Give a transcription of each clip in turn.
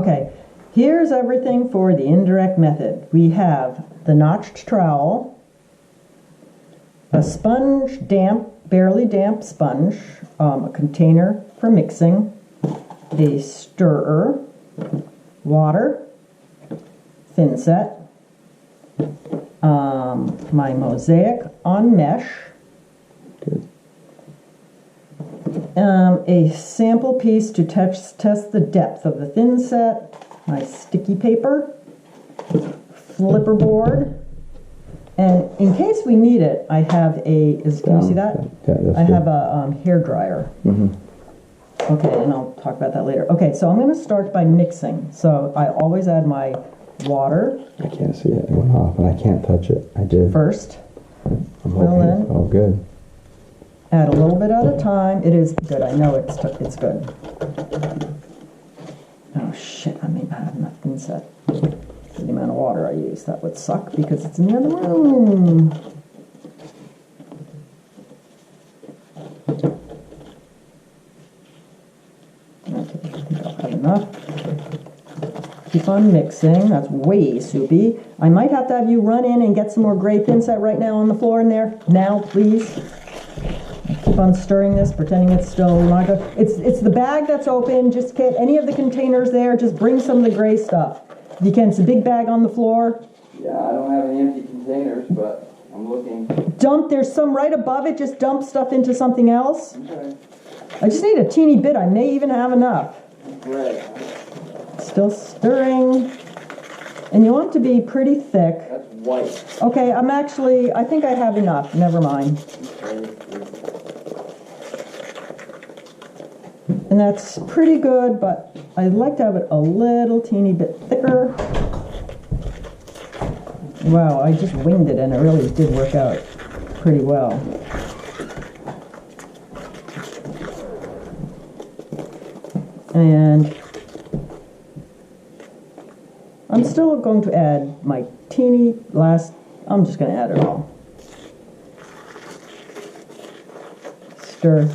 Okay, here's everything for the indirect method. We have the notched trowel, a sponge, barely damp sponge, a container for mixing, a stirrer, water, thinset, my mosaic on mesh, Good. A sample piece to test the depth of the thinset, my sticky paper, flipper board, and in case we need it, I have can you see that? Yeah, that's I good. have a hair dryer. Okay, and I'll talk about that later. Okay, so I'm going to start by mixing. So I always add my water. I can't see it. It went off, and I can't touch it. I did. First. I'm Fill hoping. in. Oh, good. Add a little bit at a time. It is good. I know it's good. Oh shit! I may not have enough thinset for the amount of water I use. That would suck because it's in the other room. Okay, I think I'll have enough. Keep on mixing. That's way soupy. I might have to have you run in and get some more gray thinset right now on the floor in there. Now, please. Keep on stirring this, pretending it's still not good. It's the bag that's open. Just get any of the containers there. Just bring some of the gray stuff. If you can, it's a big bag on the floor. Yeah, I don't have any empty containers, but I'm looking. There's some right above it. Just dump stuff into something else. Okay. I just need a teeny bit. I may even have enough. Great. Still stirring. And you want it to be pretty thick. That's white. Okay, I think I have enough. Never mind. And that's pretty good, but I'd like to have it a little teeny bit thicker. Wow, I just winged it and it really did work out pretty well. And I'm still going to add my I'm just going to add it all. Stir.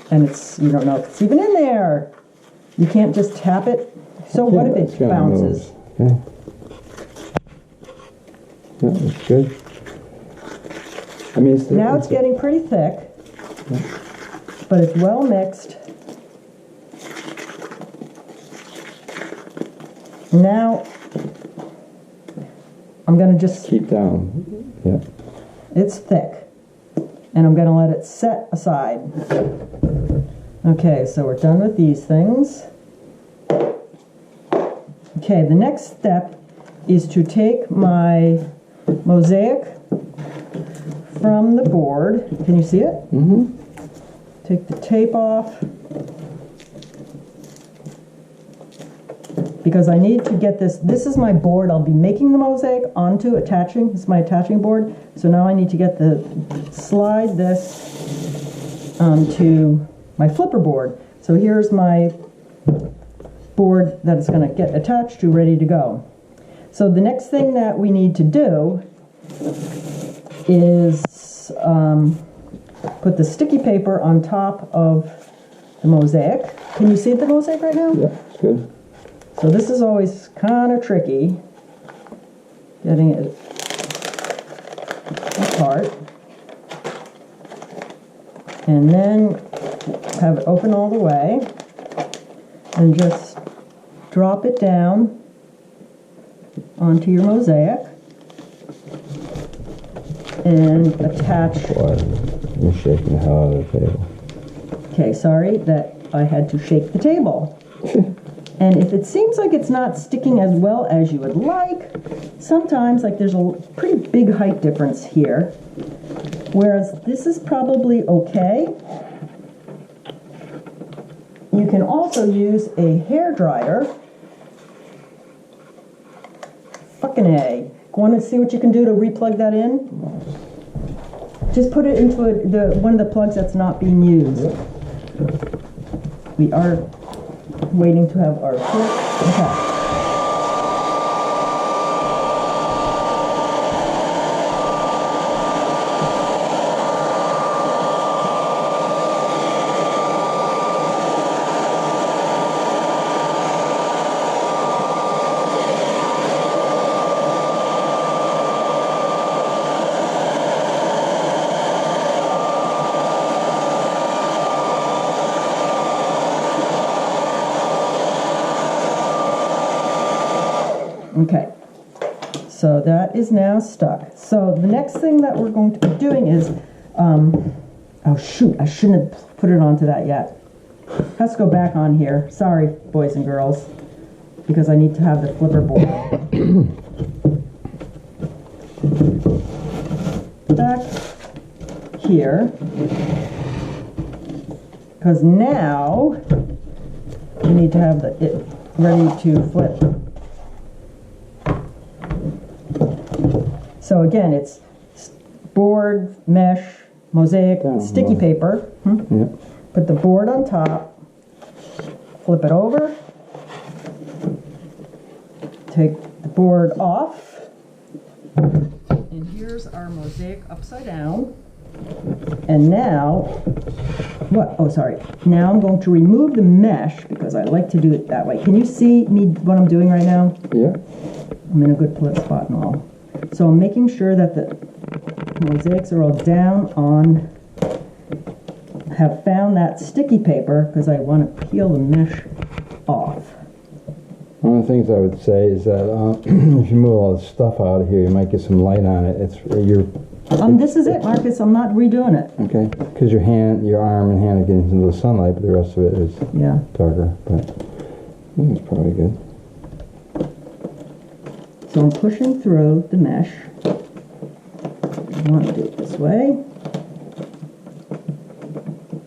And you don't know if it's even in there. You can't just tap it. So what if it bounces? Okay. Yeah, that's good. I mean, Now it's getting pretty thick, but it's well mixed. Now I'm going to just keep down. Yeah. It's thick, and I'm going to let it set aside. Okay, so we're done with these things. Okay, the next step is to take my mosaic from the board. Can you see it? Mm-hmm. Take the tape off. Because I need to get this. This is my board. I'll be making the mosaic onto attaching. This is my attaching board. So now I need to slide this onto my flipper board. So here's my board that it's going to get attached to, ready to go. So the next thing that we need to do is put the sticky paper on top of the mosaic. Can you see the mosaic right now? Yeah, it's good. So this is always kind of tricky, getting it apart. And then have it open all the way and just drop it down onto your mosaic and attach. Boy, you're shaking the hell out of the table. Okay, sorry that I had to shake the table. And if it seems like it's not sticking as well as you would like, sometimes there's a pretty big height difference here. Whereas this is probably okay. You can also use a hair dryer. Fucking A. Want to see what you can do to replug that in? Just put it into one of the plugs that's not being used. We are waiting to have our okay. Okay, so that is now stuck. So the next thing that we're going to be doing is, oh shoot, I shouldn't have put it onto that yet. Let's go back on here. Sorry, boys and girls, because I need to have the flipper board. Back here, because now we need to have it ready to flip. So again, it's board, mesh, mosaic, sticky paper. Yep. Put the board on top, flip it over, take the board off, and here's our mosaic upside down. And now, what? Oh, sorry. Now I'm going to remove the mesh because I like to do it that way. Can you see me what I'm doing right now? Yeah. I'm in a good flip spot and all. So I'm making sure that the mosaics are all down on, have found that sticky paper because I want to peel the mesh off. One of the things I would say is that if you move all the stuff out of here, you might get some light on it. This is it, Marcus. I'm not redoing it. Okay, because your arm and hand are getting into the sunlight, but the rest of it is darker. But I think it's probably good. So I'm pushing through the mesh. I want to do it this way.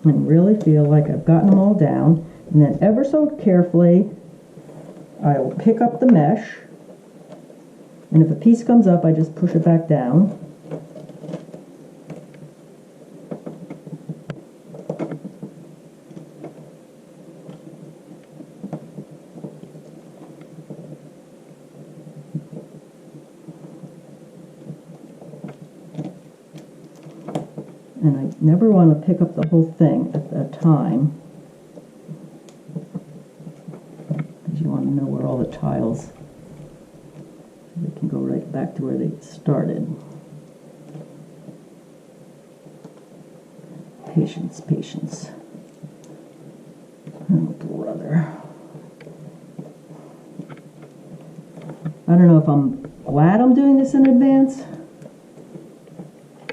And really feel like I've gotten them all down. And then ever so carefully, I will pick up the mesh. And if a piece comes up, I just push it back down. And I never want to pick up the whole thing at that time, because you want to know where all the tiles, they can go right back to where they started. Patience, patience. Oh, brother. I don't know if I'm glad I'm doing this in advance.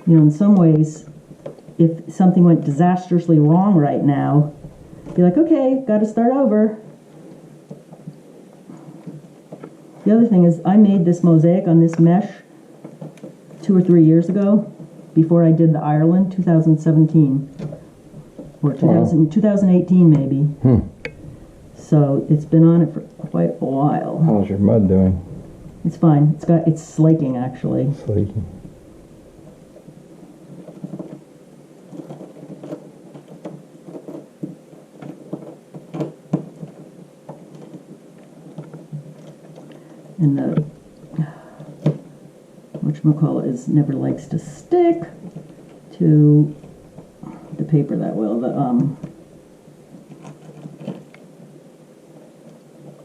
You know, in some ways, if something went disastrously wrong right now, be like, okay, got to start over. The other thing is, I made this mosaic on this mesh 2 or 3 years ago, before I did the Ireland, 2017. Or 2018 maybe. So it's been on it for quite a while. How's your mud doing? It's fine. It's slaking actually. Slaking. And the whatchamacallit is never likes to stick to the paper that well.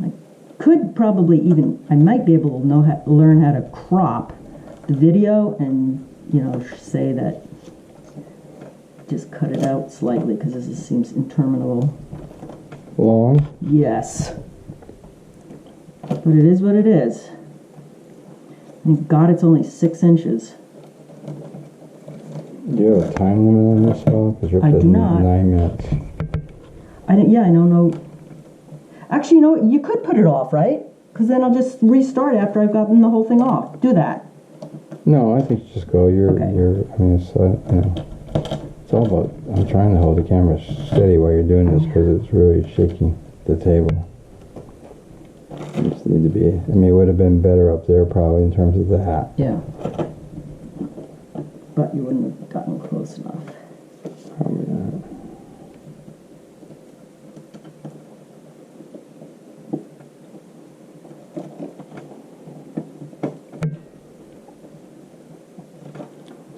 I could probably I might be able to learn how to crop the video and, you know, say that, just cut it out slightly because this seems interminable. Long? Yes. But it is what it is. Thank God it's only 6 inches. Do you have a time limit on this at all? Because you're up I to do not. 9 minutes. I don't know. Actually, you know what? You could put it off, right? Because then I'll just restart after I've gotten the whole thing off. Do that. No, I think you just go. Okay. I mean, it's, you know, it's all about, I'm trying to hold the camera steady while you're doing this because it's really shaking the table. You just need to be, I mean, it would have been better up there probably in terms of that. Yeah. But you wouldn't have gotten close enough. Probably not.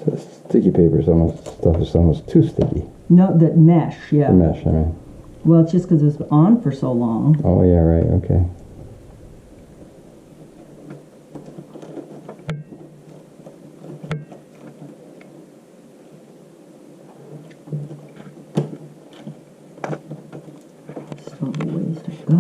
So sticky paper is almost too sticky. No, that mesh, yeah. The mesh, I mean. Well, it's just because it's on for so long. Oh, yeah, right, okay. Still a ways to go.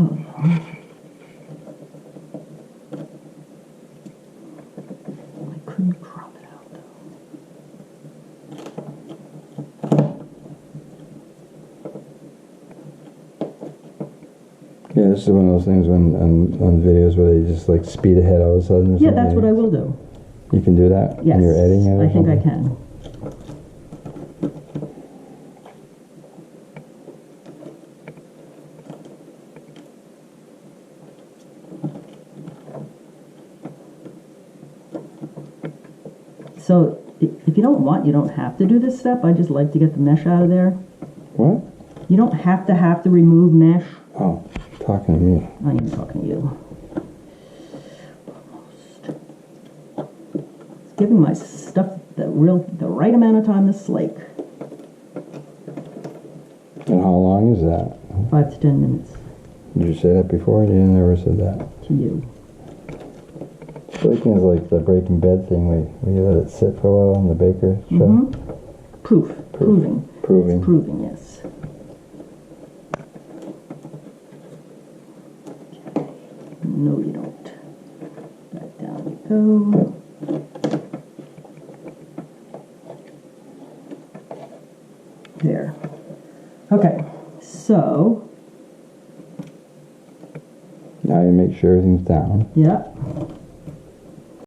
Yeah, this is one of those things when on videos where they just like speed ahead all of a sudden. Or Yeah, something. that's what I will do. You can do that Yes, when you're editing it. Or I think I something? can. So if you don't want, you don't have to do this step. I just like to get the mesh out of there. What? You don't have to remove mesh. Oh, talking to me. I am talking to you. It's giving my stuff the right amount of time to slake. And how long is that? 5 to 10 minutes Did you say that before? You never said that. to you. Flaking is like the Breaking Bad thing. We let it sit for a while on the baker show. Mm-hmm. Proving. Proving. It's proving, yes. No, you don't. Back down we go. There. Okay, so, Now you make sure everything's down. yeah.